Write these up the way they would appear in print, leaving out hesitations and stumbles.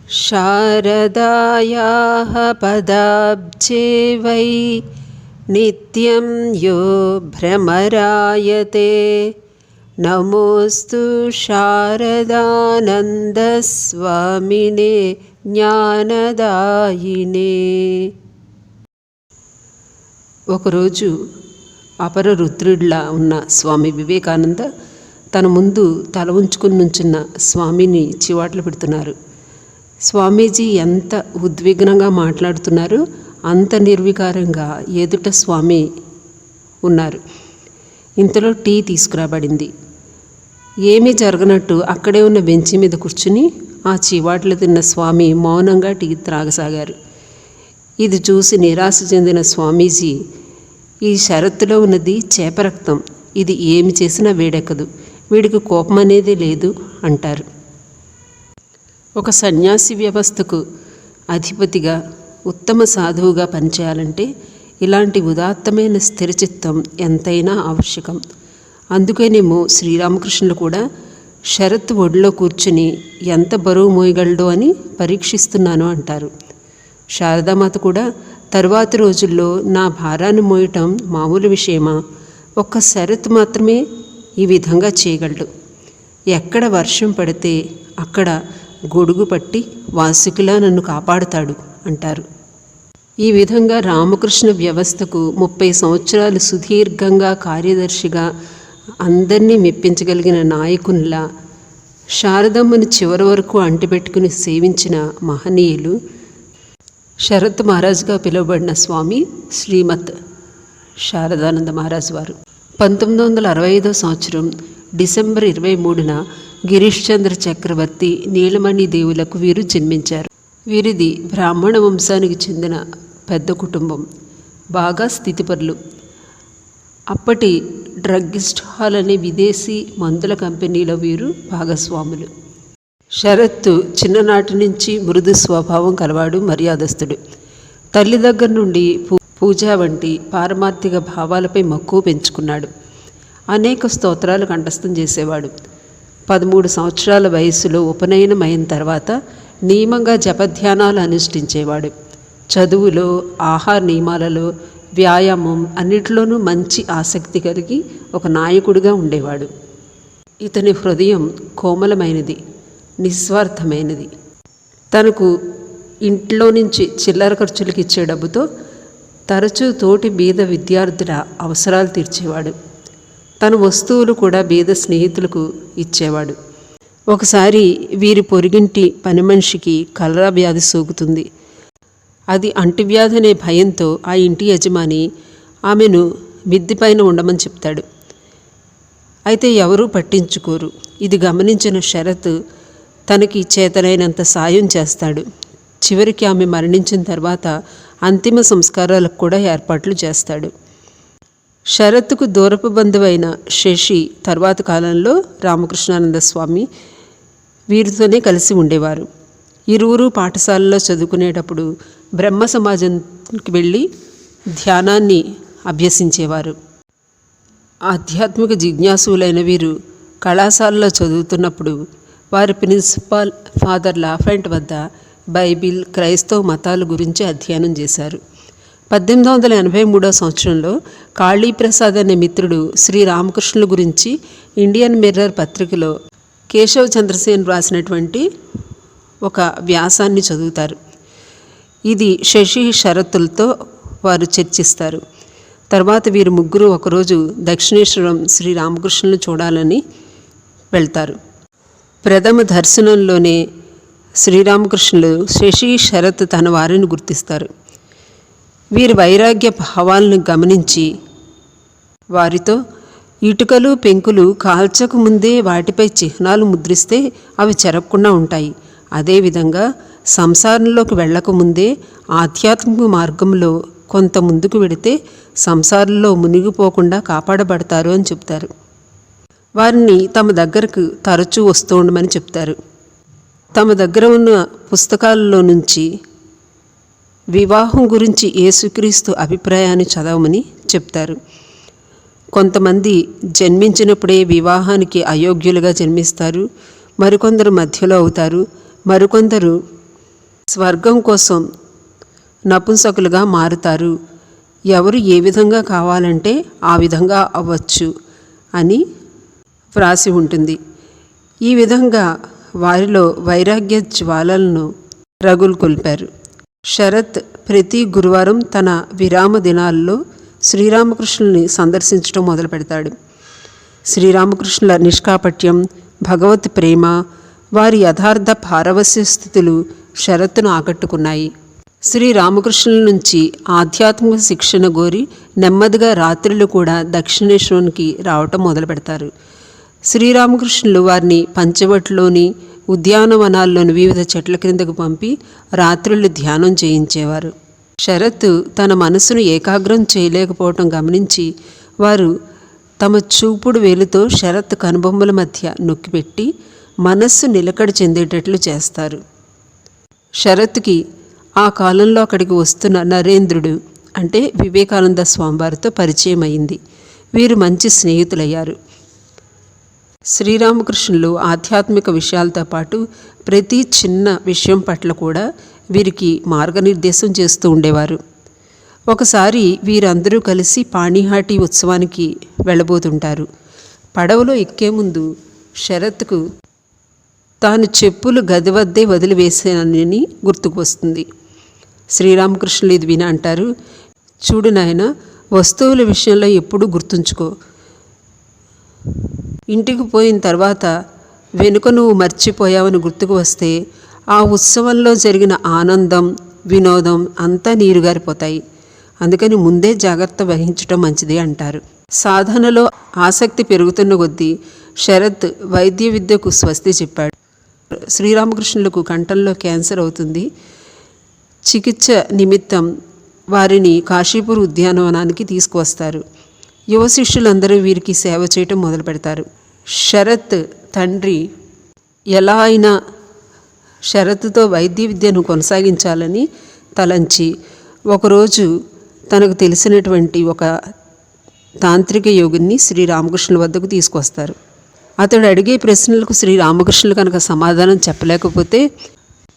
शारदायाः पदाब्जे वै नित्यं यो भ्रमरायते नमोऽस्तु शारदानन्दस्वामिने జ్ఞానదాయినే. ఒకరోజు అపర రుద్రుడిలా ఉన్న స్వామి వివేకానంద తన ముందు తల ఉంచుకుని నుంచున్న స్వామిని చివాట్లు పెడుతున్నారు. స్వామీజీ ఎంత ఉద్విగ్నంగా మాట్లాడుతున్నారు, అంత నిర్వికారంగా ఎదుట స్వామి ఉన్నారు. ఇంతలో టీ తీసుకురాబడింది. ఏమీ జరగనట్టు అక్కడే ఉన్న బెంచి మీద కూర్చుని ఆ చివాట్లు తిన్న స్వామి మౌనంగా టీ త్రాగసాగారు. ఇది చూసి నిరాశ చెందిన స్వామీజీ, ఈ షరతులో ఉన్నది చేపరక్తం, ఇది ఏమి చేసినా వేడెక్కదు, వీడికి కోపం అనేది లేదు అంటారు. ఒక సన్యాసి వ్యవస్థకు అధిపతిగా ఉత్తమ సాధువుగా పనిచేయాలంటే ఇలాంటి ఉదాత్తమైన స్థిరచిత్తం ఎంతైనా ఆవశ్యకం. అందుకేనేమో శ్రీరామకృష్ణులు కూడా షరత్ ఒడిలో కూర్చుని ఎంత బరువు మోయగలడో అని పరీక్షిస్తున్నాను అంటారు. శారదామాత కూడా తరువాతి రోజుల్లో నా భారాన్ని మోయటం మామూలు విషయమా, ఒక్క షరత్ మాత్రమే ఈ విధంగా చేయగలడు, ఎక్కడ వర్షం పడితే అక్కడ గొడుగు పట్టి వాసుకిలా నన్ను కాపాడుతాడు అంటారు. ఈ విధంగా రామకృష్ణ వ్యవస్థకు 30 సంవత్సరాలు సుదీర్ఘంగా కార్యదర్శిగా అందరినీ మెప్పించగలిగిన నాయకునిలా శారదమ్మను చివరి వరకు అంటిపెట్టుకుని సేవించిన మహనీయులు శరత్ మహారాజుగా పిలువబడిన స్వామి శ్రీమత్ శారదానంద మహారాజు వారు. 1965 సంవత్సరం డిసెంబర్ 23న గిరీష్ చంద్ర చక్రవర్తి నీలమణి దేవులకు వీరు జన్మించారు. వీరిది బ్రాహ్మణ వంశానికి చెందిన పెద్ద కుటుంబం, బాగా స్థితిపరులు. అప్పటి డ్రగ్గిస్ట్ హాల్ అనే విదేశీ మందుల కంపెనీలో వీరు భాగస్వాములు. శరత్ చిన్ననాటి నుంచి మృదు స్వభావం కలవాడు, మర్యాదస్తుడు. తల్లి దగ్గర నుండి పూజ వంటి పారమార్థిక భావాలపై మక్కువ పెంచుకున్నాడు. అనేక స్తోత్రాలు కంఠస్థం చేసేవాడు. 13 సంవత్సరాల వయసులో ఉపనయనం అయిన తర్వాత నియమంగా జపధ్యానాలు అనుష్ఠించేవాడు. చదువులో, ఆహార నియమాలలో, వ్యాయామం అన్నిటిలోనూ మంచి ఆసక్తి కలిగి ఒక నాయకుడిగా ఉండేవాడు. ఇతని హృదయం కోమలమైనది, నిస్వార్థమైనది. తనకు ఇంట్లో నుంచి చిల్లర ఖర్చులకు ఇచ్చే డబ్బుతో తరచూ తోటి బీద విద్యార్థుల అవసరాలు తీర్చేవాడు. తన వస్తువులు కూడా బీద స్నేహితులకు ఇచ్చేవాడు. ఒకసారి వీరి పొరుగింటి పని మనిషికి కలరా వ్యాధి సోకుతుంది. అది అంటువ్యాధి అనే భయంతో ఆ ఇంటి యజమాని ఆమెను మిద్దిపైన ఉండమని చెప్తాడు. అయితే ఎవరూ పట్టించుకోరు. ఇది గమనించిన శరత్ తనకి చేతనైనంత సాయం చేస్తాడు. చివరికి ఆమె మరణించిన తర్వాత అంతిమ సంస్కారాలకు కూడా ఏర్పాట్లు చేస్తాడు. శరత్కు దూరపు బంధువైన శశి తర్వాత కాలంలో రామకృష్ణానంద స్వామి వీరితోనే కలిసి ఉండేవారు. ఇరువురు పాఠశాలలో చదువుకునేటప్పుడు బ్రహ్మ సమాజంకి వెళ్ళి ధ్యానాన్ని అభ్యసించేవారు. ఆధ్యాత్మిక జిజ్ఞాసులైన వీరు కళాశాలలో చదువుతున్నప్పుడు వారి ప్రిన్సిపాల్ ఫాదర్ లాఫెంట్ వద్ద బైబిల్, క్రైస్తవ మతాల గురించి అధ్యయనం చేశారు. 1883 సంవత్సరంలో కాళీప్రసాద్ అనే మిత్రుడు శ్రీరామకృష్ణుల గురించి ఇండియన్ మిర్రర్ పత్రికలో కేశవ్ చంద్రసేన్ రాసినటువంటి ఒక వ్యాసాన్ని చదువుతారు. ఇది శశి షరతులతో వారు చర్చిస్తారు. తర్వాత వీరు ముగ్గురు ఒకరోజు దక్షిణేశ్వరం శ్రీరామకృష్ణులను చూడాలని వెళ్తారు. ప్రథమ దర్శనంలోనే శ్రీరామకృష్ణులు శశి శరత్ తన వారిని గుర్తిస్తారు. వీరి వైరాగ్య భావాలను గమనించి వారితో, ఇటుకలు పెంకులు కాల్చక ముందే వాటిపై చిహ్నాలు ముద్రిస్తే అవి చెరగకుండా ఉంటాయి. అదేవిధంగా సంసారంలోకి వెళ్ళకముందే ఆధ్యాత్మిక మార్గంలో కొంత ముందుకు వెడితే సంసారంలో మునిగిపోకుండా కాపాడబడతారు అని చెప్తారు. వారిని తమ దగ్గరకు తరచూ వస్తూ ఉండమని చెప్తారు. తమ దగ్గర ఉన్న పుస్తకాలలో నుంచి వివాహం గురించి యేసుక్రీస్తు అభిప్రాయాన్ని చదవమని చెప్తారు. కొంతమంది జన్మించినప్పుడే వివాహానికి అయోగ్యులుగా జన్మిస్తారు, మరికొందరు మధ్యలో అవుతారు, మరికొందరు స్వర్గం కోసం నపుంసకులుగా మారుతారు. ఎవరు ఏ విధంగా కావాలంటే ఆ విధంగా అవ్వచ్చు అని వ్రాసి ఉంటుంది. ఈ విధంగా వారిలో వైరాగ్య జ్వాలలను రగులుకొల్పారు. శరత్ ప్రతి గురువారం తన విరామ దినాల్లో శ్రీరామకృష్ణుల్ని సందర్శించడం మొదలు పెడతాడు. శ్రీరామకృష్ణుల నిష్కాపట్యం, భగవత్ ప్రేమ, వారి యథార్థ పారవస్య స్థితులు శరత్తును ఆకట్టుకున్నాయి. శ్రీరామకృష్ణుల నుంచి ఆధ్యాత్మిక శిక్షణ గోరి నెమ్మదిగా రాత్రులు కూడా దక్షిణేశ్వరునికి రావటం మొదలు పెడతారు. శ్రీరామకృష్ణులు వారిని పంచవట్లోని ఉద్యానవనాల్లోని వివిధ చెట్ల క్రిందకు పంపి రాత్రులు ధ్యానం చేయించేవారు. శరత్ తన మనసును ఏకాగ్రం చేయలేకపోవటం గమనించి వారు తమ చూపుడు వేలుతో శరత్ కనుబొమ్మల మధ్య నొక్కిపెట్టి మనస్సు నిలకడ చెందేటట్లు చేస్తారు. శరత్కి ఆ కాలంలో అక్కడికి వస్తున్న నరేంద్రుడు అంటే వివేకానంద స్వామివారితో పరిచయం అయింది. వీరు మంచి స్నేహితులయ్యారు. శ్రీరామకృష్ణులు ఆధ్యాత్మిక విషయాలతో పాటు ప్రతి చిన్న విషయం పట్ల కూడా వీరికి మార్గనిర్దేశం చేస్తూ ఉండేవారు. ఒకసారి వీరందరూ కలిసి పాణిహాటి ఉత్సవానికి వెళ్ళబోతుంటారు. పడవలో ఎక్కే ముందు శరత్కు తాను చెప్పులు గది వద్దే వదిలివేసానని గుర్తుకు వస్తుంది. శ్రీరామకృష్ణులు ఇది విని అంటారు, చూడు నాయన, వస్తువుల విషయంలో ఎప్పుడూ గుర్తుంచుకో. ఇంటికి పోయిన తర్వాత వెనుక నువ్వు మర్చిపోయావని గుర్తుకు వస్తే ఆ ఉత్సవంలో జరిగిన ఆనందం, వినోదం అంతా నీరుగారిపోతాయి. అందుకని ముందే జాగ్రత్త వహించడం మంచిది అంటారు. సాధనలో ఆసక్తి పెరుగుతున్న కొద్దీ శరత్ వైద్య విద్యకు స్వస్తి చెప్పాడు. శ్రీరామకృష్ణులకు కంఠంలో క్యాన్సర్ అవుతుంది. చికిత్స నిమిత్తం వారిని కాశీపూర్ ఉద్యానవనానికి తీసుకువస్తారు. యువ శిష్యులందరూ వీరికి సేవ చేయటం మొదలు పెడతారు. శరత్ తండ్రి ఎలా అయినా శరత్తో వైద్య విద్యను కొనసాగించాలని తలంచి ఒకరోజు తనకు తెలిసినటువంటి ఒక తాంత్రిక యోగిని శ్రీరామకృష్ణుల వద్దకు తీసుకొస్తారు. అతడు అడిగే ప్రశ్నలకు శ్రీరామకృష్ణులు కనుక సమాధానం చెప్పలేకపోతే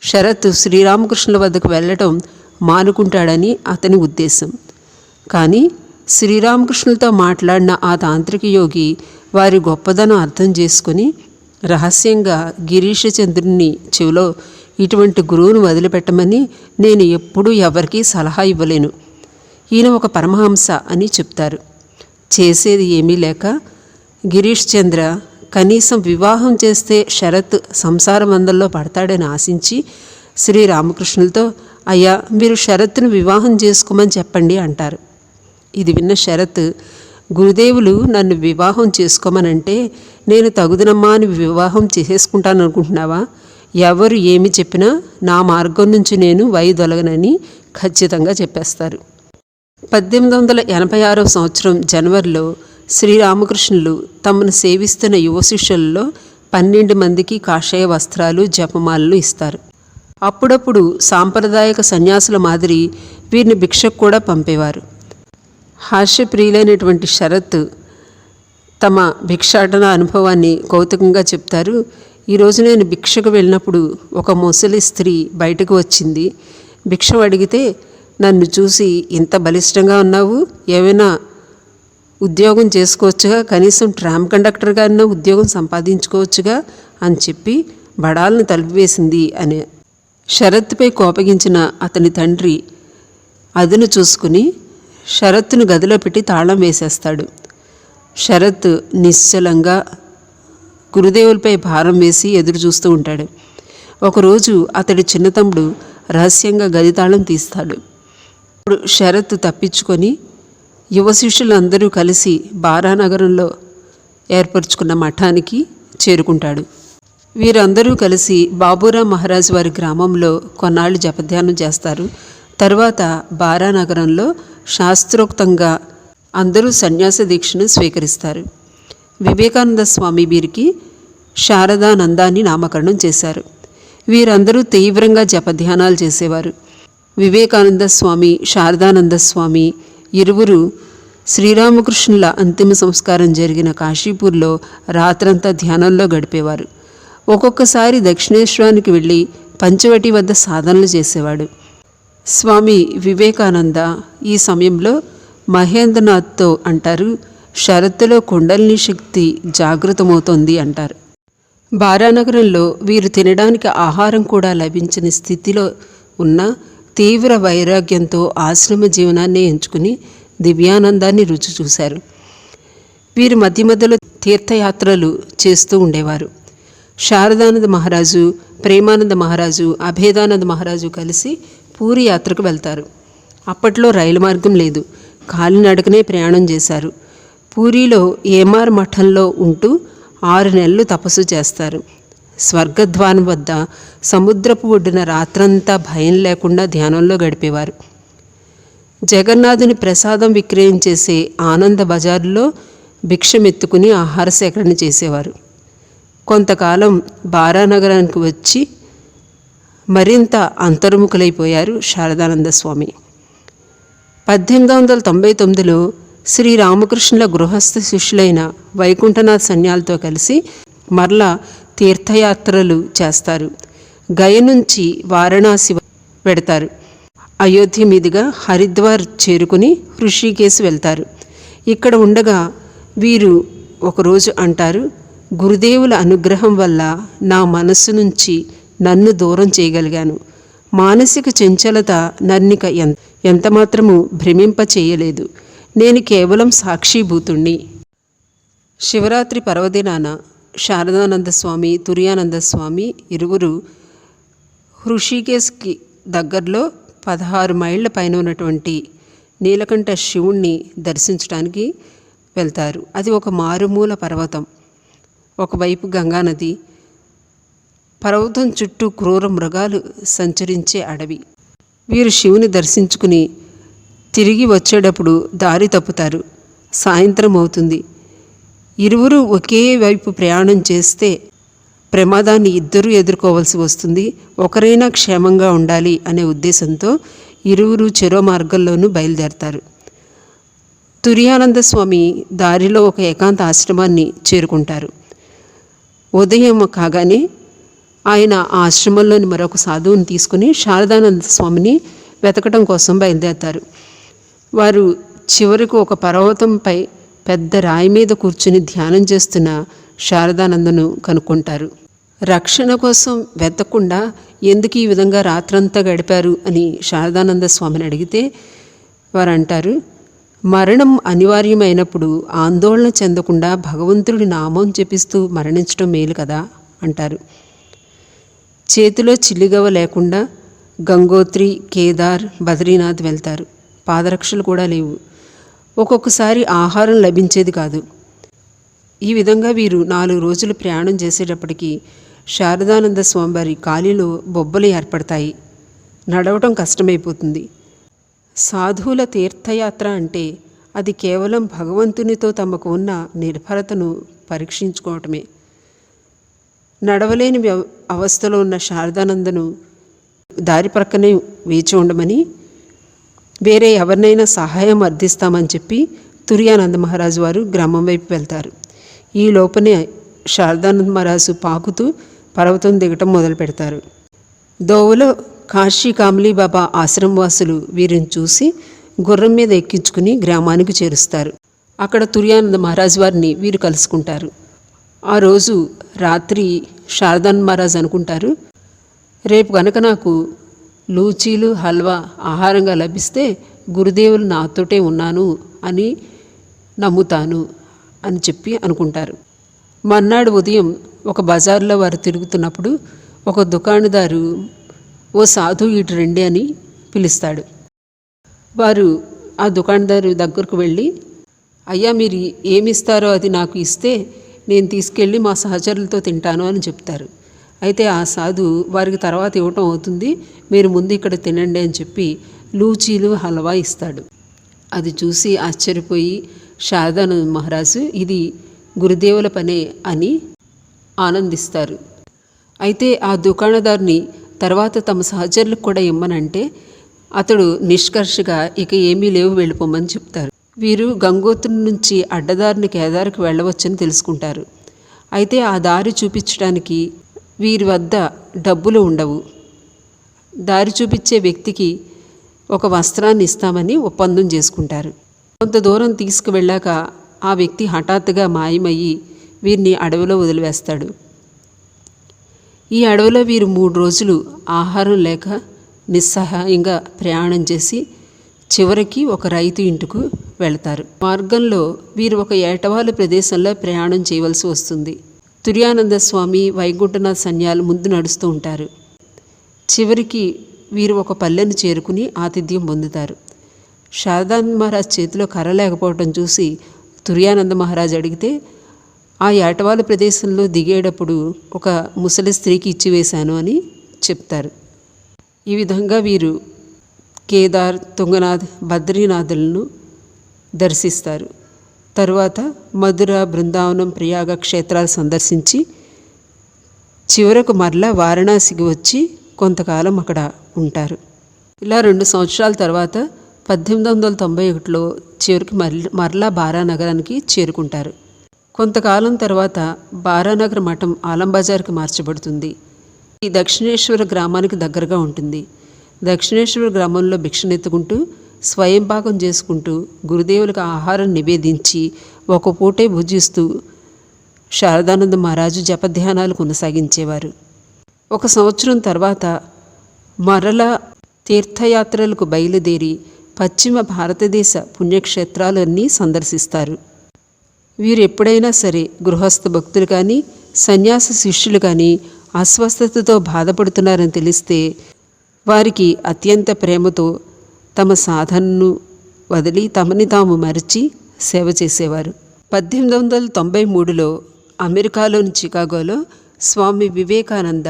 శరత్ శ్రీరామకృష్ణుల వద్దకు వెళ్ళటం మానుకుంటాడని అతని ఉద్దేశం. కానీ శ్రీరామకృష్ణులతో మాట్లాడిన ఆ తాంత్రిక యోగి వారి గొప్పదనం అర్థం చేసుకుని రహస్యంగా గిరీశచంద్రుని చెవిలో, ఇటువంటి గురువును వదిలిపెట్టమని నేను ఎప్పుడూ ఎవరికీ సలహా ఇవ్వలేను, ఈయన ఒక పరమహంస అని చెప్తారు. చేసేది ఏమీ లేక గిరీష్ చంద్ర కనీసం వివాహం చేస్తే శరత్ సంసార మందల్లో పడతాడని ఆశించి శ్రీరామకృష్ణులతో, అయ్యా, మీరు శరత్ను వివాహం చేసుకోమని చెప్పండి అంటారు. ఇది విన్న శరత్, గురుదేవులు నన్ను వివాహం చేసుకోమనంటే నేను తగుదనమ్మా అని వివాహం చేసుకుంటాను అనుకుంటున్నావా? ఎవరు ఏమి చెప్పినా నా మార్గం నుంచి నేను వైదొలగనని ఖచ్చితంగా చెప్పేస్తారు. 1886 సంవత్సరం జనవరిలో శ్రీరామకృష్ణులు తమను సేవిస్తున్న యువ శిష్యులలో 12 మందికి కాషాయ వస్త్రాలు, జపమాలలు ఇస్తారు. అప్పుడప్పుడు సాంప్రదాయక సన్యాసుల మాదిరి వీరిని భిక్షకు కూడా పంపేవారు. హాస్యప్రియులైనటువంటి శరత్ తమ భిక్షాటన అనుభవాన్ని కౌతుకంగా చెప్తారు. ఈరోజు నేను భిక్షకు వెళ్ళినప్పుడు ఒక ముసలి స్త్రీ బయటకు వచ్చింది. భిక్ష అడిగితే నన్ను చూసి, ఇంత బలిష్టంగా ఉన్నావు, ఏమైనా ఉద్యోగం చేసుకోవచ్చుగా, కనీసం ట్రామ్ కండక్టర్గా అయినా ఉద్యోగం సంపాదించుకోవచ్చుగా అని చెప్పి బడాలను తలుపువేసింది అని. శరత్పై కోపగించిన అతని తండ్రి అదును చూసుకుని శరత్ను గదిలో పెట్టి తాళం వేసేస్తాడు. శరత్ నిశ్చలంగా గురుదేవులపై భారం వేసి ఎదురు చూస్తూ ఉంటాడు. ఒకరోజు అతడి చిన్నతమ్ముడు రహస్యంగా గది తాళం తీస్తాడు. ఇప్పుడు శరత్ తప్పించుకొని యువ శిష్యులందరూ కలిసి బారానగరంలో ఏర్పరచుకున్న మఠానికి చేరుకుంటాడు. వీరందరూ కలిసి బాబూరాం మహారాజ్ వారి గ్రామంలో కొన్నాళ్ళు జపధ్యానం చేస్తారు. తర్వాత బారానగరంలో శాస్త్రోక్తంగా అందరూ సన్యాస దీక్షను స్వీకరిస్తారు. వివేకానంద స్వామి వీరికి శారదానందాన్ని నామకరణం చేశారు. వీరందరూ తీవ్రంగా జపధ్యానాలు చేసేవారు. వివేకానంద స్వామి, శారదానంద స్వామి ఇరువురు శ్రీరామకృష్ణుల అంతిమ సంస్కారం జరిగిన కాశీపూర్లో రాత్రంతా ధ్యానంలో గడిపేవారు. ఒక్కొక్కసారి దక్షిణేశ్వరానికి వెళ్ళి పంచవటి వద్ద సాధనలు చేసేవాడు. స్వామి వివేకానంద ఈ సమయంలో మహేంద్రనాథ్తో అంటారు, షరత్తులో కుండలిని శక్తి జాగృతమవుతోంది అంటారు. బారానగరంలో వీరు తినడానికి ఆహారం కూడా లభించని స్థితిలో ఉన్న తీవ్ర వైరాగ్యంతో ఆశ్రమ జీవనాన్ని ఎంచుకుని దివ్యానందాన్ని రుచి చూశారు. వీరు మధ్య మధ్యలో తీర్థయాత్రలు చేస్తూ ఉండేవారు. శారదానంద మహారాజు, ప్రేమానంద మహారాజు, అభేదానంద మహారాజు కలిసి పూరి యాత్రకు వెళ్తారు. అప్పట్లో రైలు మార్గం లేదు, కాలినడకనే ప్రయాణం చేశారు. పూరిలో ఏమార్ మఠంలో ఉంటూ 6 నెలలు తపస్సు చేస్తారు. స్వర్గద్వారం వద్ద సముద్రపు ఒడ్డున రాత్రంతా భయం లేకుండా ధ్యానంలో గడిపేవారు. జగన్నాథుని ప్రసాదం విక్రయం చేసే ఆనంద బజారులో భిక్షమెత్తుకుని ఆహార సేకరణ చేసేవారు. కొంతకాలం బారానగరానికి వచ్చి మరింత అంతర్ముఖులైపోయారు శారదానంద స్వామి. 1899లో శ్రీరామకృష్ణుల గృహస్థ శిష్యులైన వైకుంఠనాథ్ సన్యాలతో కలిసి మరలా తీర్థయాత్రలు చేస్తారు. గయ నుంచి వారణాసి పెడతారు. అయోధ్య మీదుగా హరిద్వార్ చేరుకుని హృషికేశ్ వెళ్తారు. ఇక్కడ ఉండగా వీరు ఒకరోజు అంటారు, గురుదేవుల అనుగ్రహం వల్ల నా మనస్సు నుంచి నన్ను దూరం చేయగలిగాను. మానసిక చంచలత నన్నిక ఎంతమాత్రము భ్రమింప చేయలేదు. నేను కేవలం సాక్షిభూతుణ్ణి. శివరాత్రి పర్వదినాన శారదానంద స్వామి, తుర్యానంద స్వామి ఇరువురు హృషికేశ్కి దగ్గరలో 16 మైళ్ళ పైన ఉన్నటువంటి నీలకంఠ శివుణ్ణి దర్శించడానికి వెళ్తారు. అది ఒక మారుమూల పర్వతం, ఒకవైపు గంగానది, పర్వతం చుట్టూ క్రూర మృగాలు సంచరించే అడవి. వీరు శివుని దర్శించుకుని తిరిగి వచ్చేటప్పుడు దారి తప్పుతారు. సాయంత్రం అవుతుంది. ఇరువురు ఒకే వైపు ప్రయాణం చేస్తే ప్రమాదాన్ని ఇద్దరూ ఎదుర్కోవాల్సి వస్తుంది. ఒకరైనా క్షేమంగా ఉండాలి అనే ఉద్దేశంతో ఇరువురు చెరో మార్గంలోనూ బయలుదేరతారు. తుర్యానంద స్వామి దారిలో ఒక ఏకాంత ఆశ్రమాన్ని చేరుకుంటారు. ఉదయం కాగానే ఆయన ఆ ఆశ్రమంలోని మరొక సాధువుని తీసుకుని శారదానంద స్వామిని వెతకడం కోసం బయలుదేరతారు. వారు చివరకు ఒక పర్వతంపై పెద్ద రాయి మీద కూర్చుని ధ్యానం చేస్తున్న శారదానందను కనుక్కుంటారు. రక్షణ కోసం వెతకుండా ఎందుకు ఈ విధంగా రాత్రంతా గడిపారు అని శారదానంద స్వామిని అడిగితే వారు అంటారు, మరణం అనివార్యమైనప్పుడు ఆందోళన చెందకుండా భగవంతుడి నామం జపిస్తూ మరణించడం మేలు కదా అంటారు. చేతిలో చిల్లిగవ లేకుండా గంగోత్రి, కేదార్, బద్రీనాథ్ వెళ్తారు. పాదరక్షలు కూడా లేవు. ఒక్కొక్కసారి ఆహారం లభించేది కాదు. ఈ విధంగా వీరు 4 రోజులు ప్రయాణం చేసేటప్పటికీ శారదానంద స్వామివారి కాలిలో బొబ్బలు ఏర్పడతాయి. నడవటం కష్టమైపోతుంది. సాధువుల తీర్థయాత్ర అంటే అది కేవలం భగవంతునితో తమకు ఉన్న నిర్భరతను పరీక్షించుకోవటమే. నడవలేని అవస్థలో ఉన్న శారదానందను దారి ప్రక్కనే వేచి ఉండమని, వేరే ఎవరినైనా సహాయం అర్థిస్తామని చెప్పి తుర్యానంద మహారాజు వారు గ్రామం వైపు వెళ్తారు. ఈ లోపనే శారదానంద మహారాజు పాకుతూ పర్వతం దిగటం మొదలు పెడతారు. దోవలో కాశీ కామలీ బాబా ఆశ్రమవాసులు వీరిని చూసి గుర్రం మీద ఎక్కించుకుని గ్రామానికి చేరుస్తారు. అక్కడ తుర్యానంద మహారాజు వారిని వీరు కలుసుకుంటారు. ఆ రోజు రాత్రి శారదానంద మహారాజు అనుకుంటారు, రేపు కనుక నాకు లూచీలు, హల్వా ఆహారంగా లభిస్తే గురుదేవులు నాతోటే ఉన్నాను అని నమ్ముతాను అని చెప్పి అనుకుంటారు. మర్నాడు ఉదయం ఒక బజార్లో వారు తిరుగుతున్నప్పుడు ఒక దుకాణదారు, ఓ సాధు ఇటు రండి అని పిలుస్తాడు. వారు ఆ దుకాణదారు దగ్గరకు వెళ్ళి, అయ్యా మీరు ఏమిస్తారో అది నాకు ఇస్తే నేను తీసుకెళ్ళి మా సహచరులతో తింటాను అని చెప్తారు. అయితే ఆ సాధు వారికి తర్వాత ఇవ్వటం అవుతుంది, మీరు ముందు ఇక్కడ తినండి అని చెప్పి లూచీలు, హల్వా ఇస్తాడు. అది చూసి ఆశ్చర్యపోయి శారదానంద మహారాజు ఇది గురుదేవుల పనే అని ఆనందిస్తారు. అయితే ఆ దుకాణదారుని తర్వాత తమ సహచరులకు కూడా ఇమ్మనంటే అతడు నిష్కర్షగా ఇక ఏమీ లేవు, వెళ్ళిపోమని చెప్తారు. వీరు గంగోత్రి నుంచి అడ్డదారిని కేదార్కి వెళ్ళవచ్చని తెలుసుకుంటారు. అయితే ఆ దారి చూపించడానికి వీరి వద్ద డబ్బులు ఉండవు. దారి చూపించే వ్యక్తికి ఒక వస్త్రాన్ని ఇస్తామని ఒప్పందం చేసుకుంటారు. కొంత దూరం తీసుకువెళ్ళాక ఆ వ్యక్తి హఠాత్తుగా మాయమయ్యి వీరిని అడవిలో వదిలివేస్తాడు. ఈ అడవిలో వీరు 3 రోజులు ఆహారం లేక నిస్సహాయంగా ప్రయాణం చేసి చివరికి ఒక రైతు ఇంటికి వెళతారు. మార్గంలో వీరు ఒక ఏటవాలు ప్రదేశంలో ప్రయాణం చేయవలసి వస్తుంది. తుర్యానంద స్వామి, వైకుంఠనాథ్ సన్యాలు ముందు నడుస్తూ ఉంటారు. చివరికి వీరు ఒక పల్లెను చేరుకుని ఆతిథ్యం పొందుతారు. శారదానంద మహారాజ్ చేతిలో కర్ర లేకపోవటం చూసి తుర్యానంద మహారాజ్ అడిగితే ఆ ఏటవాలు ప్రదేశంలో దిగేటప్పుడు ఒక ముసలి స్త్రీకి ఇచ్చివేశాను అని చెప్తారు. ఈ విధంగా వీరు కేదార్, తుంగనాథ్, బద్రీనాథులను దర్శిస్తారు. తరువాత మధుర, బృందావనం, ప్రయాగ క్షేత్రాలు సందర్శించి చివరకు మరలా వారణాసికి వచ్చి కొంతకాలం అక్కడ ఉంటారు. ఇలా 2 సంవత్సరాల తర్వాత 1891లో చివరికి మరలా బారా నగరానికి చేరుకుంటారు. కొంతకాలం తర్వాత బారానగర్ మఠం ఆలంబజార్కి మార్చబడుతుంది. ఈ దక్షిణేశ్వర గ్రామానికి దగ్గరగా ఉంటుంది. దక్షిణేశ్వర గ్రామంలో భిక్షనెత్తుకుంటూ స్వయం పాకం చేసుకుంటూ గురుదేవులకు ఆహారం నివేదించి ఒక పూటే భుజిస్తూ శారదానంద మహారాజు జపధ్యానాలు కొనసాగించేవారు. 1 సంవత్సరం తర్వాత మరలా తీర్థయాత్రలకు బయలుదేరి పశ్చిమ భారతదేశ పుణ్యక్షేత్రాలన్నీ సందర్శిస్తారు. వీరు ఎప్పుడైనా సరే గృహస్థ భక్తులు కానీ సన్యాస శిష్యులు కానీ అస్వస్థతతో బాధపడుతున్నారని తెలిస్తే వారికి అత్యంత ప్రేమతో తమ సాధనను వదిలి తమని తాము మరిచి సేవ చేసేవారు. 1893లో అమెరికాలోని చికాగోలో స్వామి వివేకానంద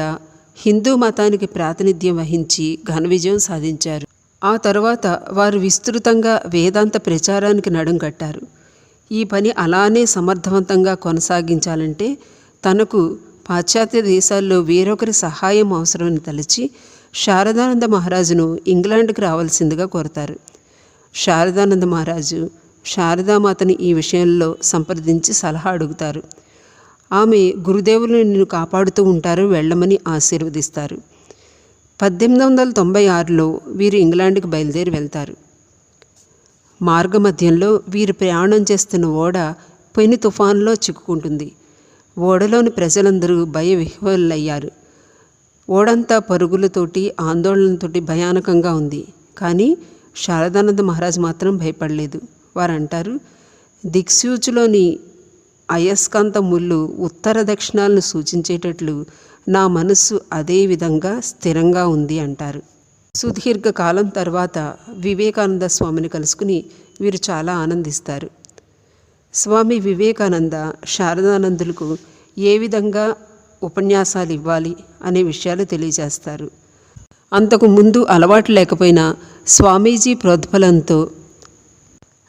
హిందూ మతానికి ప్రాతినిధ్యం వహించి ఘన విజయం సాధించారు. ఆ తర్వాత వారు విస్తృతంగా వేదాంత ప్రచారానికి నడుం కట్టారు. ఈ పని అలానే సమర్థవంతంగా కొనసాగించాలంటే తనకు పాశ్చాత్య దేశాల్లో వేరొకరి సహాయం అవసరమని తలచి శారదానంద మహారాజును ఇంగ్లాండ్కి రావాల్సిందిగా కోరతారు. శారదానంద మహారాజు శారదామాతని ఈ విషయంలో సంప్రదించి సలహా అడుగుతారు. ఆమె గురుదేవులు నిన్ను కాపాడుతూ ఉంటారు, వెళ్ళమని ఆశీర్వదిస్తారు. 1896లో వీరు ఇంగ్లాండ్కి బయలుదేరి వెళ్తారు. మార్గమధ్యంలో వీరు ప్రయాణం చేస్తున్న ఓడ పెను తుఫాన్లో చిక్కుకుంటుంది. ఓడలోని ప్రజలందరూ భయవిహ్వలయ్యారు. ఓడంతా పరుగులతోటి ఆందోళనతోటి భయానకంగా ఉంది. కానీ శారదానంద మహారాజ్ మాత్రం భయపడలేదు. వారు అంటారు, దిక్సూచిలోని అయస్కాంత ముళ్ళు ఉత్తర దక్షిణాలను సూచించేటట్లు నా మనస్సు అదే విధంగా స్థిరంగా ఉంది అంటారు. సుదీర్ఘకాలం తర్వాత వివేకానంద స్వామిని కలుసుకుని వీరు చాలా ఆనందిస్తారు. స్వామి వివేకానంద శారదానందులకు ఏ విధంగా ఉపన్యాసాలు ఇవ్వాలి అనే విషయాలు తెలియజేస్తారు. అంతకు ముందు అలవాటు లేకపోయినా స్వామీజీ ప్రోద్బలంతో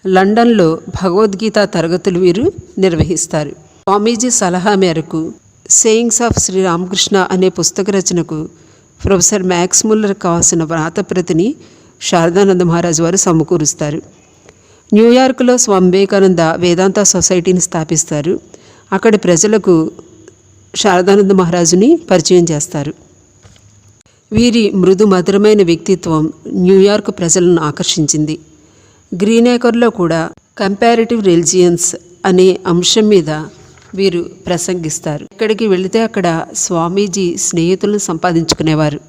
లండన్లో భగవద్గీత తరగతులు వీరు నిర్వహిస్తారు. స్వామీజీ సలహా మేరకు సేయింగ్స్ ఆఫ్ శ్రీరామకృష్ణ అనే పుస్తక రచనకు ప్రొఫెసర్ మ్యాక్స్ ముల్లర్ కావాల్సిన వ్రాతప్రతిని శారదానంద మహారాజు వారు సమకూరుస్తారు. న్యూయార్క్లో స్వామి వివేకానంద వేదాంత సొసైటీని స్థాపిస్తారు. అక్కడి ప్రజలకు శారదానంద మహారాజుని పరిచయం చేస్తారు. వీరి మృదు మధురమైన వ్యక్తిత్వం న్యూయార్క్ ప్రజలను ఆకర్షించింది. గ్రీనేకర్లో కూడా కంపారిటివ్ రిలిజియన్స్ అనే అంశం మీద వీరు ప్రసంగిస్తారు. ఎక్కడికి వెళితే అక్కడ స్వామీజీ స్నేహితులను సంపాదించుకునేవారు.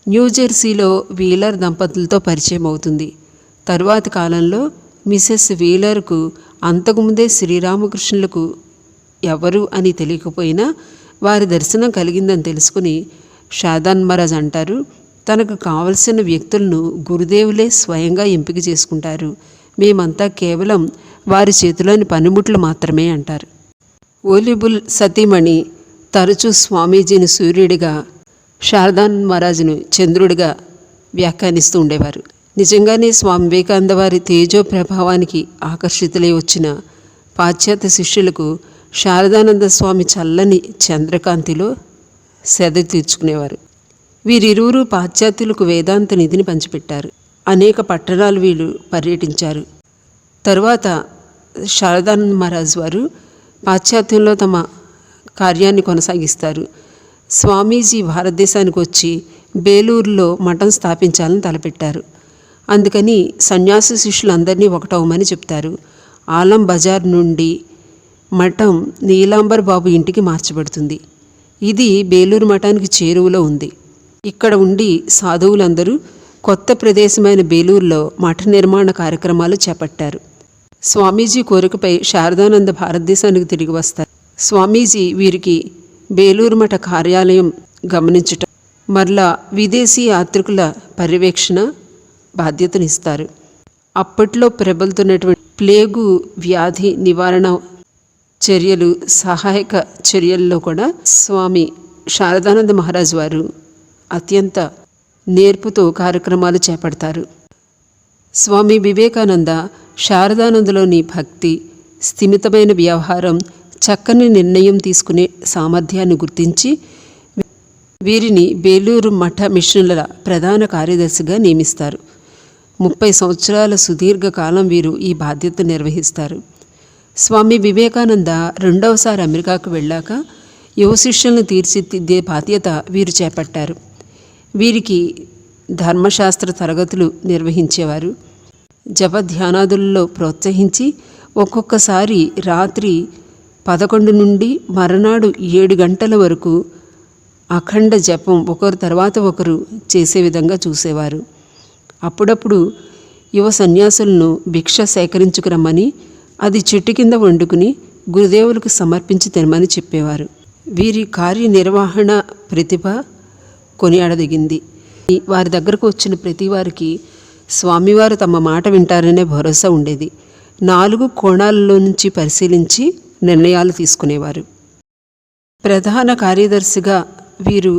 న్యూజెర్సీలో వీలర్ దంపతులతో పరిచయం అవుతుంది. తరువాతి కాలంలో మిసెస్ వీలర్కు అంతకుముందే శ్రీరామకృష్ణులకు ఎవరు అని తెలియకపోయినా వారి దర్శనం కలిగిందని తెలుసుకుని శారదానంద మహారాజ్ అంటారు, తనకు కావలసిన వ్యక్తులను గురుదేవులే స్వయంగా ఎంపిక చేసుకుంటారు, మేమంతా కేవలం వారి చేతిలోని పనిముట్లు మాత్రమే అంటారు. ఓలిబుల్ సతీమణి తరచూ స్వామీజీని సూర్యుడిగా, శారదానంద మహారాజును చంద్రుడిగా వ్యాఖ్యానిస్తూ ఉండేవారు. నిజంగానే స్వామి వివేకానంద వారి తేజో ప్రభావానికి ఆకర్షితులై వచ్చిన పాశ్చాత్య శిష్యులకు శారదానంద స్వామి చల్లని చంద్రకాంతిలో సేద తీర్చుకునేవారు. వీరిరువురు పాశ్చాత్యులకు వేదాంత నిధిని పంచిపెట్టారు. అనేక పట్టణాలు వీళ్ళు పర్యటించారు. తరువాత శారదానంద మహారాజ్ వారు పాశ్చాత్యంలో తమ కార్యాన్ని కొనసాగిస్తారు. స్వామీజీ భారతదేశానికి వచ్చి బేలూరులో మఠం స్థాపించాలని తలపెట్టారు. అందుకని సన్యాసి శిష్యులందరినీ ఒకటవమని చెప్తారు. ఆలం బజార్ నుండి మఠం నీలాంబర్ బాబు ఇంటికి మార్చబడుతుంది. ఇది బేలూరు మఠానికి చేరువలో ఉంది. ఇక్కడ ఉండి సాధువులందరూ కొత్త ప్రదేశమైన బేలూరులో మఠ నిర్మాణ కార్యక్రమాలు చేపట్టారు. స్వామీజీ కోరికపై శారదానంద భారతదేశానికి తిరిగి వస్తారు. స్వామీజీ వీరికి బేలూరు మఠ కార్యాలయం గమనించటం, మరలా విదేశీ యాత్రికుల పర్యవేక్షణ బాధ్యతనిస్తారు. అప్పట్లో ప్రబలుతున్నటువంటి ప్లేగు వ్యాధి నివారణ చర్యలు, సహాయక చర్యల్లో కూడా స్వామి శారదానంద మహారాజ్ వారు అత్యంత నేర్పుతో కార్యక్రమాలు చేపడతారు. స్వామి వివేకానంద శారదానందలోని భక్తి, స్థిమితమైన వ్యవహారం, చక్కని నిర్ణయం తీసుకునే సామర్థ్యాన్ని గుర్తించి వీరిని బేలూరు మఠ మిషన్ల ప్రధాన కార్యదర్శిగా నియమిస్తారు. 30 సంవత్సరాల సుదీర్ఘ కాలం వీరు ఈ బాధ్యత నిర్వహిస్తారు. స్వామి వివేకానంద రెండవసారి అమెరికాకు వెళ్ళాక యువ శిష్యులను తీర్చిదిద్దే బాధ్యత వీరు చేపట్టారు. వీరికి ధర్మశాస్త్ర తరగతులు నిర్వహించేవారు. జప ధ్యానాదులలో ప్రోత్సహించి ఒక్కొక్కసారి రాత్రి 11 నుండి మరునాడు 7 గంటల వరకు అఖండ జపం ఒకరు తర్వాత ఒకరు చేసే విధంగా చూసేవారు. అప్పుడప్పుడు యువ సన్యాసులను భిక్ష సేకరించుకురమ్మని, అది చెట్టు కింద వండుకుని గురుదేవులకు సమర్పించి తినమని చెప్పేవారు. వీరి కార్యనిర్వహణ ప్రతిభ కొనియాడదగింది. వారి దగ్గరకు వచ్చిన ప్రతి వారికి స్వామివారు తమ మాట వింటారనే భరోసా ఉండేది. 4 కోణాలలో నుంచి పరిశీలించి నిర్ణయాలు తీసుకునేవారు. ప్రధాన కార్యదర్శిగా వీరు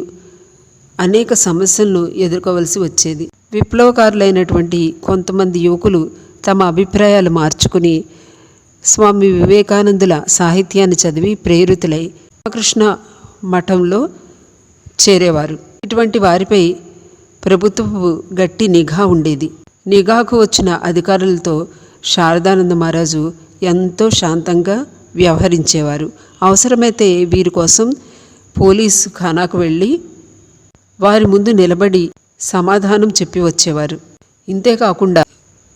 అనేక సమస్యలను ఎదుర్కోవలసి వచ్చేది. విప్లవకారులైనటువంటి కొంతమంది యువకులు తమ అభిప్రాయాలు మార్చుకుని స్వామి వివేకానందుల సాహిత్యాన్ని చదివి ప్రేరితులై రామకృష్ణ మఠంలో చేరేవారు. ఇటువంటి వారిపై ప్రభుత్వపు గట్టి నిఘా ఉండేది. నిఘాకు వచ్చిన అధికారులతో శారదానంద మహారాజు ఎంతో శాంతంగా వ్యవహరించేవారు. అవసరమైతే వీరి కోసం పోలీసు ఖానాకు వెళ్ళి వారి ముందు నిలబడి సమాధానం చెప్పి వచ్చేవారు. ఇంతేకాకుండా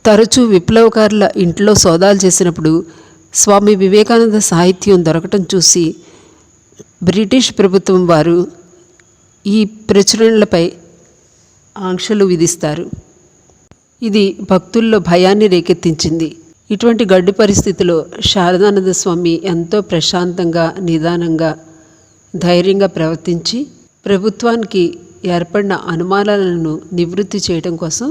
తరచూ విప్లవకారుల ఇంట్లో సోదాలు చేసినప్పుడు స్వామి వివేకానంద సాహిత్యం దొరకటం చూసి బ్రిటిష్ ప్రభుత్వం వారు ఈ ప్రచురణలపై ఆంక్షలు విధిస్తారు. ఇది భక్తుల్లో భయాన్ని రేకెత్తించింది. ఇటువంటి గడ్డు పరిస్థితిలో శారదానంద స్వామి ఎంతో ప్రశాంతంగా, నిదానంగా, ధైర్యంగా ప్రవర్తించి ప్రభుత్వానికి ఏర్పడిన అనుమానాలను నివృత్తి చేయడం కోసం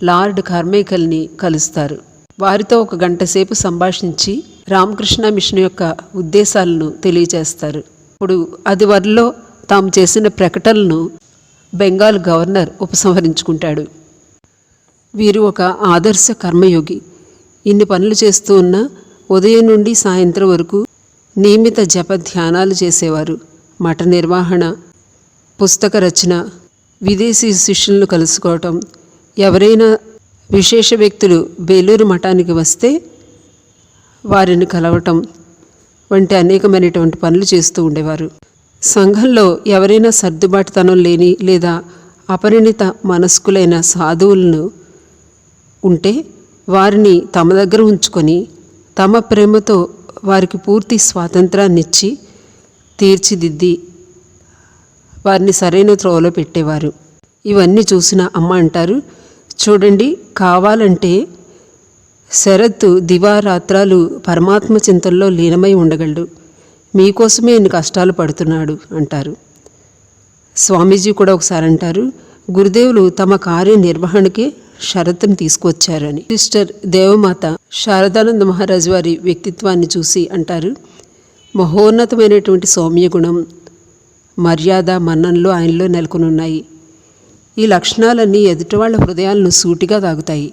లార్డ్ కార్మైకల్ని కలుస్తారు. వారితో 1 గంట సేపు సంభాషించి రామకృష్ణ మిషన్ యొక్క ఉద్దేశాలను తెలియజేస్తారు. ఇప్పుడు అది వారిలో తాము చేసిన ప్రకటనలను బెంగాల్ గవర్నర్ ఉపసంహరించుకుంటాడు. వీరు ఒక ఆదర్శ కర్మయోగి. ఇన్ని పనులు చేస్తూ ఉన్న ఉదయం నుండి సాయంత్రం వరకు నియమిత జప ధ్యానాలు చేసేవారు. మఠ నిర్వహణ, పుస్తక రచన, విదేశీ శిష్యులను కలుసుకోవటం, ఎవరైనా విశేష వ్యక్తులు బేలూరు మఠానికి వస్తే వారిని కలవటం వంటి అనేకమైనటువంటి పనులు చేస్తూ ఉండేవారు. సంఘంలో ఎవరైనా సర్దుబాటుతనం లేని లేదా అపరిణిత మనస్కులైన సాధువులను ఉంటే వారిని తమ దగ్గర ఉంచుకొని తమ ప్రేమతో వారికి పూర్తి స్వాతంత్రాన్నిచ్చి తీర్చిదిద్ది వారిని సరైన త్రోవలో పెట్టేవారు. ఇవన్నీ చూసిన అమ్మ అంటారు, చూడండి, కావాలంటే శరత్తు దివారాత్రాలు పరమాత్మ చింతనలో లీనమై ఉండగలడు. మీకోసమే ఇన్ని కష్టాలు పడుతున్నాడు అంటారు. స్వామీజీ కూడా ఒకసారి అంటారు, గురుదేవులు తమ కార్యనిర్వహణకే షరతును తీసుకువచ్చారని. సిస్టర్ దేవమాత శారదానంద మహారాజు వారి వ్యక్తిత్వాన్ని చూసి అంటారు, మహోన్నతమైనటువంటి సౌమ్య గుణం, మర్యాద, మన్ననలు ఆయనలో నెలకొని ఉన్నాయి. ఈ లక్షణాలన్నీ ఎదుటివాళ్ల హృదయాలను సూటిగా తాగుతాయి.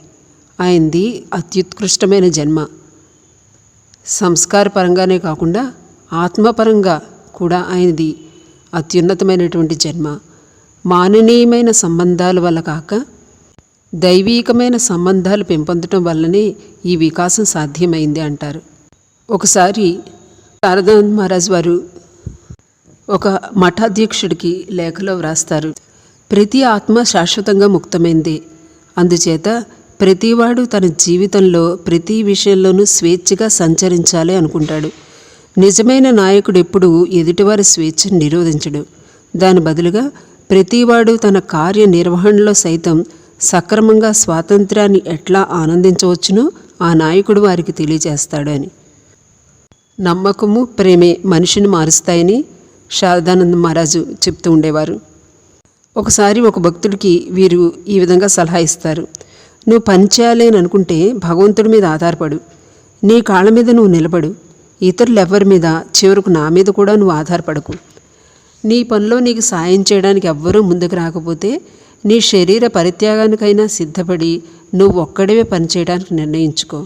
ఆయనది అత్యుత్కృష్టమైన జన్మ. సంస్కారపరంగానే కాకుండా ఆత్మపరంగా కూడా ఆయనది అత్యున్నతమైనటువంటి జన్మ. మాననీయమైన సంబంధాల వల్ల కాక దైవీకమైన సంబంధాలు పెంపొందడం వల్లనే ఈ వికాసం సాధ్యమైంది అంటారు. ఒకసారి శారదానంద మహారాజ్ వారు ఒక మఠాధ్యక్షుడికి లేఖలో వ్రాస్తారు, ప్రతి ఆత్మ శాశ్వతంగా ముక్తమైందే. అందుచేత ప్రతివాడు తన జీవితంలో ప్రతి విషయంలోనూ స్వేచ్ఛగా సంచరించాలి అనుకుంటాడు. నిజమైన నాయకుడు ఎప్పుడూ ఎదుటివారి స్వేచ్ఛను నిరోధించడు. దాని బదులుగా ప్రతివాడు తన కార్యనిర్వహణలో సైతం సక్రమంగా స్వాతంత్ర్యాన్ని ఎట్లా ఆనందించవచ్చునో ఆ నాయకుడు వారికి తెలియజేస్తాడు అని. నమ్మకము, ప్రేమే మనిషిని మారుస్తాయని శారదానంద మహారాజు చెప్తూ ఉండేవారు. ఒకసారి ఒక భక్తుడికి వీరు ఈ విధంగా సలహా ఇస్తారు. నువ్వు పని చేయాలి అని అనుకుంటే భగవంతుడి మీద ఆధారపడు. నీ కాళ్ళ మీద నువ్వు నిలబడు. ఇతరులు ఎవరి మీద, చివరకు నా మీద కూడా నువ్వు ఆధారపడకు. నీ పనిలో నీకు సాయం చేయడానికి ఎవ్వరూ ముందుకు రాకపోతే నీ శరీర పరిత్యాగానికైనా సిద్ధపడి నువ్వు ఒక్కడివే పనిచేయడానికి నిర్ణయించుకో.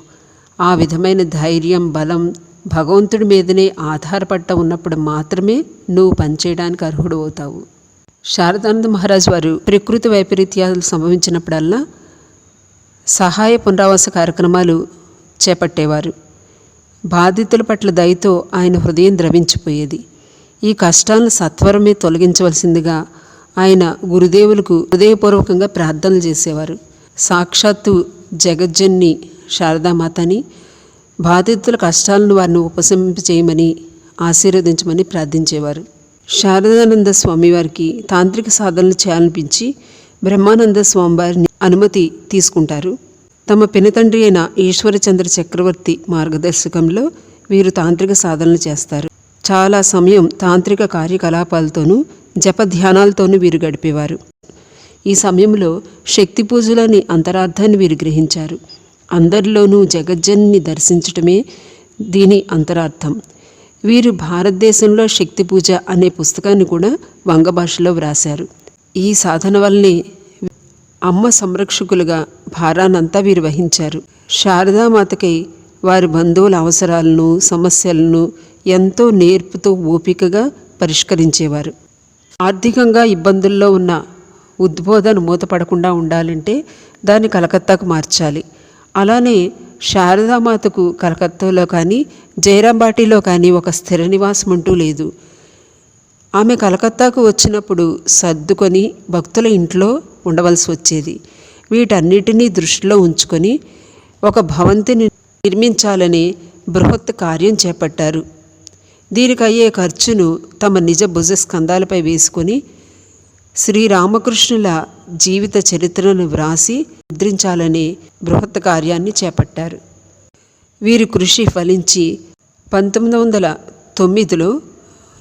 ఆ విధమైన ధైర్యం, బలం భగవంతుడి మీదనే ఆధారపడ్డ ఉన్నప్పుడు మాత్రమే నువ్వు పనిచేయడానికి అర్హుడు అవుతావు. శారదానంద మహారాజు వారు ప్రకృతి వైపరీత్యాలు సంభవించినప్పుడల్లా సహాయ పునరావాస కార్యక్రమాలు చేపట్టేవారు. బాధితుల పట్ల దయతో ఆయన హృదయం ద్రవించిపోయేది. ఈ కష్టాలను సత్వరమే తొలగించవలసిందిగా ఆయన గురుదేవులకు హృదయపూర్వకంగా ప్రార్థనలు చేసేవారు. సాక్షాత్తు జగజ్జన్ని శారదామాతని బాధితుల కష్టాలను వారిని ఉపశమింపచేయమని, ఆశీర్వదించమని ప్రార్థించేవారు. శారదానంద స్వామివారికి తాంత్రిక సాధనలు చేయాలనిపించి బ్రహ్మానంద స్వామివారిని అనుమతి తీసుకుంటారు. తమ పినతండ్రి అయిన ఈశ్వరచంద్ర చక్రవర్తి మార్గదర్శకంలో వీరు తాంత్రిక సాధనలు చేస్తారు. చాలా సమయం తాంత్రిక కార్యకలాపాలతోనూ జపధ్యానాలతోనూ వీరు గడిపేవారు. ఈ సమయంలో శక్తి పూజలోని అంతరార్థాన్ని వీరు గ్రహించారు. అందరిలోనూ జగజ్జన్ని దర్శించటమే దీని అంతరార్థం. వీరు భారతదేశంలో శక్తి పూజ అనే పుస్తకాన్ని కూడా వంగ భాషలో వ్రాశారు. ఈ సాధన వల్లనే అమ్మ సంరక్షకులుగా భారానంతా వీరు వహించారు. శారదామాతకై వారి బంధువుల అవసరాలను, సమస్యలను ఎంతో నేర్పుతో ఓపికగా పరిష్కరించేవారు. ఆర్థికంగా ఇబ్బందుల్లో ఉన్న ఉద్బోధన మూతపడకుండా ఉండాలంటే దాన్ని కలకత్తాకు మార్చాలి. అలానే శారదామాతకు కలకత్తాలో కానీ జైరాంబాటిలో కానీ ఒక స్థిర నివాసం అంటూ లేదు. ఆమె కలకత్తాకు వచ్చినప్పుడు సర్దుకొని భక్తుల ఇంట్లో ఉండవలసి వచ్చేది. వీటన్నిటినీ దృష్టిలో ఉంచుకొని ఒక భవంతిని నిర్మించాలని బృహత్ కార్యం చేపట్టారు. దీనికి అయ్యే ఖర్చును తమ నిజ భుజ స్కంధాలపై వేసుకొని శ్రీరామకృష్ణుల జీవిత చరిత్రను వ్రాసి ముద్రించాలనే బృహత్ కార్యాన్ని చేపట్టారు. వీరి కృషి ఫలించి 1909లో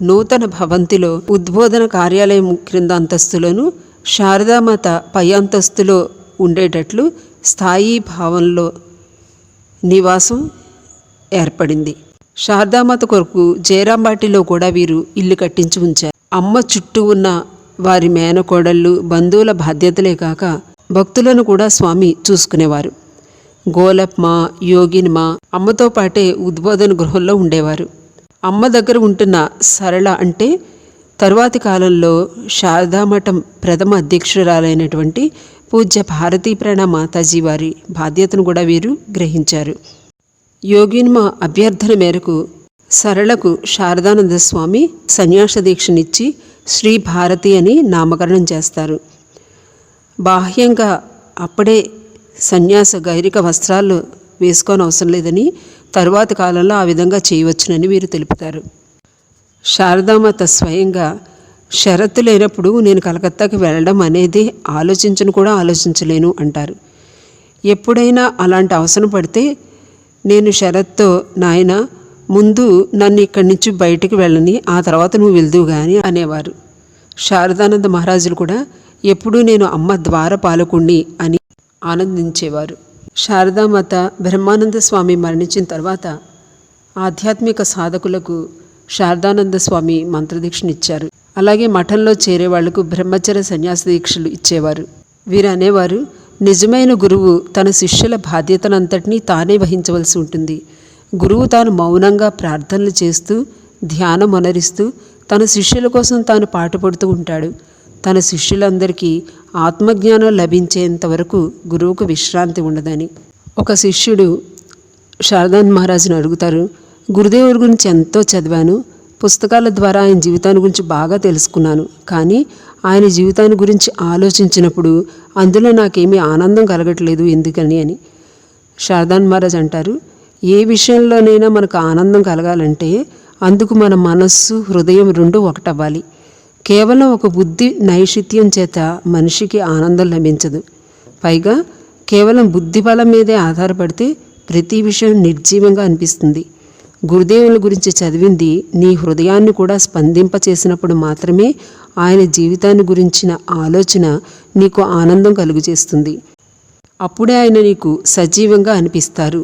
నూతన భవంతిలో ఉద్బోధన కార్యాలయం క్రింద అంతస్తులోను, శారదామాత పై అంతస్తులో ఉండేటట్లు స్థాయీ భావంలో నివాసం ఏర్పడింది. శారదామాత కొరకు జయరాంబాటిలో కూడా వీరు ఇల్లు కట్టించి ఉంచారు. అమ్మ చుట్టూ ఉన్న వారి మేనకోడళ్ళు, బంధువుల బాధ్యతలే కాక భక్తులను కూడా స్వామి చూసుకునేవారు. గోలప్మ, యోగిన్మ అమ్మతో పాటే ఉద్బోధన గృహంలో ఉండేవారు. అమ్మ దగ్గర ఉంటున్న సరళ అంటే తరువాతి కాలంలో శారదామఠం ప్రథమ అధ్యక్షురాలైనటువంటి పూజ్య భారతీప్రాణ మాతాజీ వారి బాధ్యతను కూడా వీరు గ్రహించారు. యోగిన్మ అభ్యర్థన మేరకు సరళకు శారదానంద స్వామి సన్యాస దీక్షనిచ్చి శ్రీ భారతి అని నామకరణం చేస్తారు. బాహ్యంగా అప్పుడే సన్యాస గైరిక వస్త్రాలు వేసుకోని అవసరం లేదని, తరువాతి కాలంలో ఆ విధంగా చేయవచ్చునని వీరు తెలుపుతారు. శారదామాత స్వయంగా షరతు లేనప్పుడు నేను కలకత్తాకి వెళ్ళడం అనేది ఆలోచించలేను అంటారు. ఎప్పుడైనా అలాంటి అవసరం పడితే నేను షరత్తో, నాయన ముందు నన్ను ఇక్కడి నుంచి బయటికి వెళ్ళని, ఆ తర్వాత నువ్వు వెళ్దువు కానీ అనేవారు. శారదానంద మహారాజులు కూడా ఎప్పుడూ నేను అమ్మ ద్వారపాలకుణ్ణి అని ఆనందించేవారు. శారదామాత బ్రహ్మానంద స్వామి మరణించిన తర్వాత ఆధ్యాత్మిక సాధకులకు శారదానంద స్వామి మంత్రదీక్షనిచ్చారు. అలాగే మఠంలో చేరే వాళ్లకు బ్రహ్మచర్య సన్యాస దీక్షలు ఇచ్చేవారు. వీరు అనేవారు, నిజమైన గురువు తన శిష్యుల బాధ్యతనంతటినీ తానే వహించవలసి ఉంటుంది. గురువు తాను మౌనంగా ప్రార్థనలు చేస్తూ, ధ్యానం అనరిస్తూ తన శిష్యుల కోసం తాను పాటుపడుతూ ఉంటాడు. తన శిష్యులందరికీ ఆత్మజ్ఞానం లభించేంత వరకు గురువుకు విశ్రాంతి ఉండదని. ఒక శిష్యుడు శారదానంద మహారాజును అడుగుతారు, గురుదేవుడి గురించి ఎంతో చదివాను, పుస్తకాల ద్వారా ఆయన జీవితాన్ని గురించి బాగా తెలుసుకున్నాను, కానీ ఆయన జీవితాన్ని గురించి ఆలోచించినప్పుడు అందులో నాకేమీ ఆనందం కలగట్లేదు ఎందుకని అని. శారదానంద మహారాజ్ అంటారు, ఏ విషయంలోనైనా మనకు ఆనందం కలగాలంటే అందుకు మన మనస్సు హృదయం రెండు ఒకటవ్వాలి. కేవలం ఒక బుద్ధి నైషిత్యం చేత మనిషికి ఆనందం లభించదు. పైగా కేవలం బుద్ధి బలం మీదే ఆధారపడితే ప్రతి విషయం నిర్జీవంగా అనిపిస్తుంది. గురుదేవుల గురించి చదివింది నీ హృదయాన్ని కూడా స్పందింపచేసినప్పుడు మాత్రమే ఆయన జీవితాన్ని గురించిన ఆలోచన నీకు ఆనందం కలుగజేస్తుంది. అప్పుడే ఆయన నీకు సజీవంగా అనిపిస్తారు.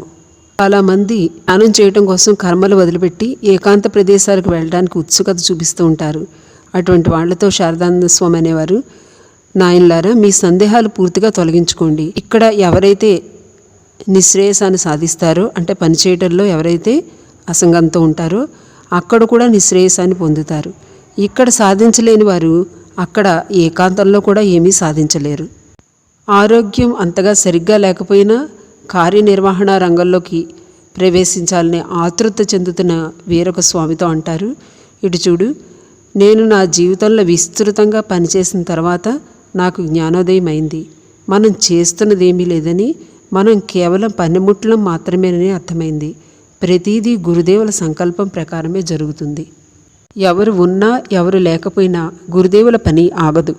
చాలామంది ధ్యానం చేయటం కోసం కర్మలు వదిలిపెట్టి ఏకాంత ప్రదేశాలకు వెళ్ళడానికి ఉత్సుకత చూపిస్తూ ఉంటారు. అటువంటి వాళ్లతో శారదానంద స్వామి అనేవారు, నాయనలారా, మీ సందేహాలు పూర్తిగా తొలగించుకోండి. ఇక్కడ ఎవరైతే నిశ్రేయసాన్ని సాధిస్తారో, అంటే పనిచేయటంలో ఎవరైతే అసంగంతో ఉంటారో అక్కడ కూడా నిశ్రేయసాన్ని పొందుతారు. ఇక్కడ సాధించలేని వారు అక్కడ ఏకాంతంలో కూడా ఏమీ సాధించలేరు. ఆరోగ్యం అంతగా సరిగ్గా లేకపోయినా కార్యనిర్వహణ రంగంలోకి ప్రవేశించాలనే ఆతృత చెందుతున్న వేరొక స్వామితో అంటారు, ఇటు చూడు, నేను నా జీవితంలో విస్తృతంగా పనిచేసిన తర్వాత నాకు జ్ఞానోదయం అయింది. మనం చేస్తున్నదేమీ లేదని, మనం కేవలం పనిముట్లం మాత్రమేనని అర్థమైంది. ప్రతిదీ గురుదేవుల సంకల్పం ప్రకారమే జరుగుతుంది. ఎవరు ఉన్నా ఎవరు లేకపోయినా గురుదేవుల పని ఆగదు.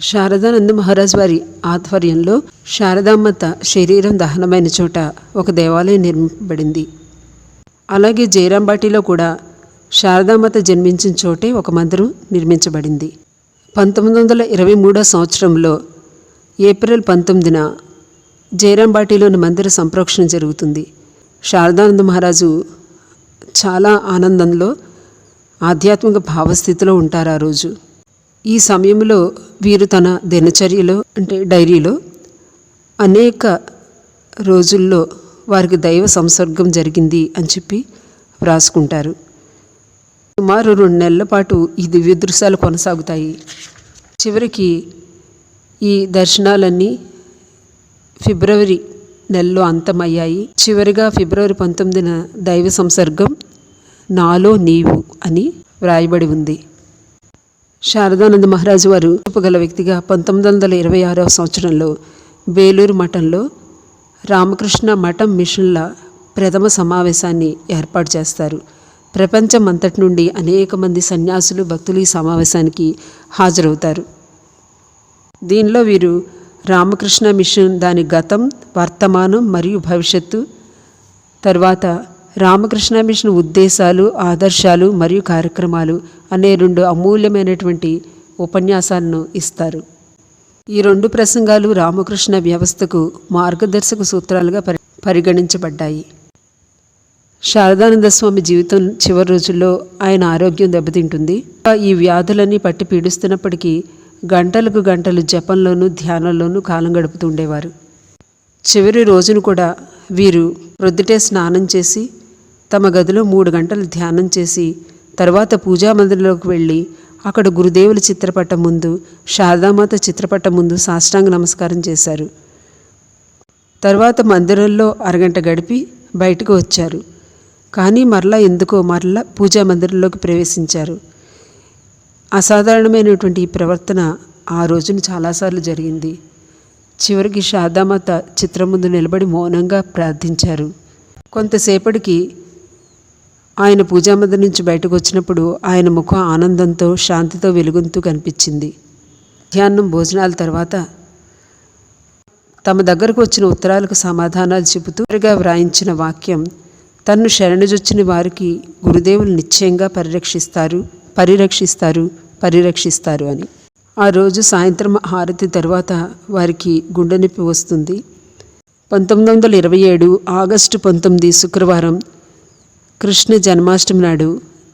శారదానంద మహారాజ్ వారి ఆధ్వర్యంలో శారదామాత శరీరం దహనమైన చోట ఒక దేవాలయం నిర్మింపబడింది. అలాగే జైరాంబాటిలో కూడా శారదామాత జన్మించిన చోటే ఒక మందిరం నిర్మించబడింది. 1923 సంవత్సరంలో ఏప్రిల్ 19న జైరాంబాటిలోని మందిర సంప్రోక్షణ జరుగుతుంది. శారదానంద మహారాజు చాలా ఆనందంలో ఆధ్యాత్మిక భావస్థితిలో ఉంటారు ఆ రోజు. ఈ సమయంలో వీరు తన దినచర్యలో, అంటే డైరీలో, అనేక రోజుల్లో వారికి దైవ సంసర్గం జరిగింది అని చెప్పి వ్రాసుకుంటారు. సుమారు 2 నెలల పాటు ఈ దివ్య దృశ్యాలు కొనసాగుతాయి. చివరికి ఈ దర్శనాలన్నీ ఫిబ్రవరి నెలలో అంతమయ్యాయి. చివరిగా ఫిబ్రవరి 19న దైవ సంసర్గం నాలో నీవు అని వ్రాయబడి ఉంది. శారదానంద మహారాజు వారు గల వ్యక్తిగా 1926వ సంవత్సరంలో బేలూరు మఠంలో రామకృష్ణ మఠం మిషన్ల ప్రథమ సమావేశాన్ని ఏర్పాటు చేస్తారు. ప్రపంచం అంతటి నుండి అనేక మంది సన్యాసులు, భక్తులు ఈ సమావేశానికి హాజరవుతారు. దీనిలో వీరు రామకృష్ణ మిషన్, దాని గతం, వర్తమానం మరియు భవిష్యత్తు, తర్వాత రామకృష్ణ మిషన్ ఉద్దేశాలు, ఆదర్శాలు మరియు కార్యక్రమాలు అనే 2 అమూల్యమైనటువంటి ఉపన్యాసాలను ఇస్తారు. ఈ 2 ప్రసంగాలు రామకృష్ణ వ్యవస్థకు మార్గదర్శక సూత్రాలుగా పరిగణించబడ్డాయి. శారదానంద స్వామి జీవితం చివరి రోజుల్లో ఆయన ఆరోగ్యం దెబ్బతింటుంది. ఈ వ్యాధులన్నీ పట్టి పీడిస్తున్నప్పటికీ గంటలకు గంటలు జపంలోనూ ధ్యానంలోనూ కాలం గడుపుతుండేవారు. చివరి రోజును కూడా వీరు ప్రొద్దుటే స్నానం చేసి తమ గదిలో 3 గంటలు ధ్యానం చేసి తర్వాత పూజా మందిరంలోకి వెళ్ళి అక్కడ గురుదేవుల చిత్రపటం ముందు, శారదామాత చిత్రపటం ముందు సాష్టాంగ నమస్కారం చేశారు. తర్వాత మందిరంలో అరగంట గడిపి బయటకు వచ్చారు. కానీ మరలా పూజా మందిరంలోకి ప్రవేశించారు. అసాధారణమైనటువంటి ఈ ప్రవర్తన ఆ రోజున చాలాసార్లు జరిగింది. చివరికి శారదామాత చిత్రం ముందు నిలబడి మౌనంగా ప్రార్థించారు. కొంతసేపటికి ఆయన పూజామందిరం నుంచి బయటకు వచ్చినప్పుడు ఆయన ముఖం ఆనందంతో, శాంతితో వెలుగుతూ కనిపించింది. మధ్యాహ్నం భోజనాల తర్వాత తమ దగ్గరకు వచ్చిన ఉత్తరాలకు సమాధానాలు చెబుతూ వ్రాయించిన వాక్యం, తన్ను శరణుజొచ్చిన వారికి గురుదేవులు నిశ్చయంగా పరిరక్షిస్తారు అని. ఆ రోజు సాయంత్రం హారతి తర్వాత వారికి గుండె నొప్పి వస్తుంది. 1927 ఆగస్టు 19 శుక్రవారం కృష్ణ జన్మాష్టమి నాడు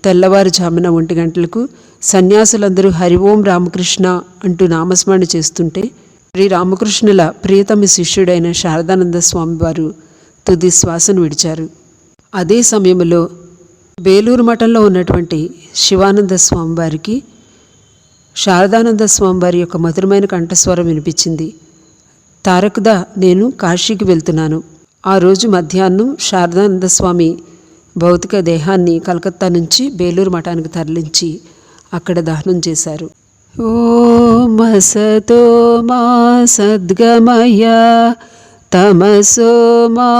తెల్లవారుజామున 1 గంటలకు సన్యాసులందరూ హరి ఓం రామకృష్ణ అంటూ నామస్మరణ చేస్తుంటే శ్రీ రామకృష్ణుల ప్రియతమ శిష్యుడైన శారదానంద స్వామి వారు తుది శ్వాసను విడిచారు. అదే సమయంలో బేలూరు మఠంలో ఉన్నటువంటి శివానంద స్వామి వారికి శారదానంద స్వామి వారి యొక్క మధురమైన కంఠస్వరం వినిపించింది. తారకుదా, నేను కాశీకి వెళ్తున్నాను. ఆ రోజు మధ్యాహ్నం శారదానంద స్వామి భౌతిక దేహాన్ని కలకత్తా నుంచి బేలూరు మఠానికి తరలించి అక్కడ దహనం చేశారు. ఓం అసతో మా సద్గమయ తమసో మా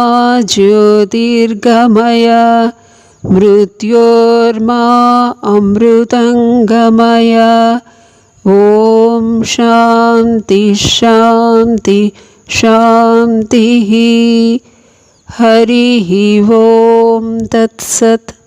జ్యోతిర్గమయ మృత్యోర్మా అమృతంగమయ. ఓం శాంతి శాంతి శాంతి. హరి ఓం తత్సత్.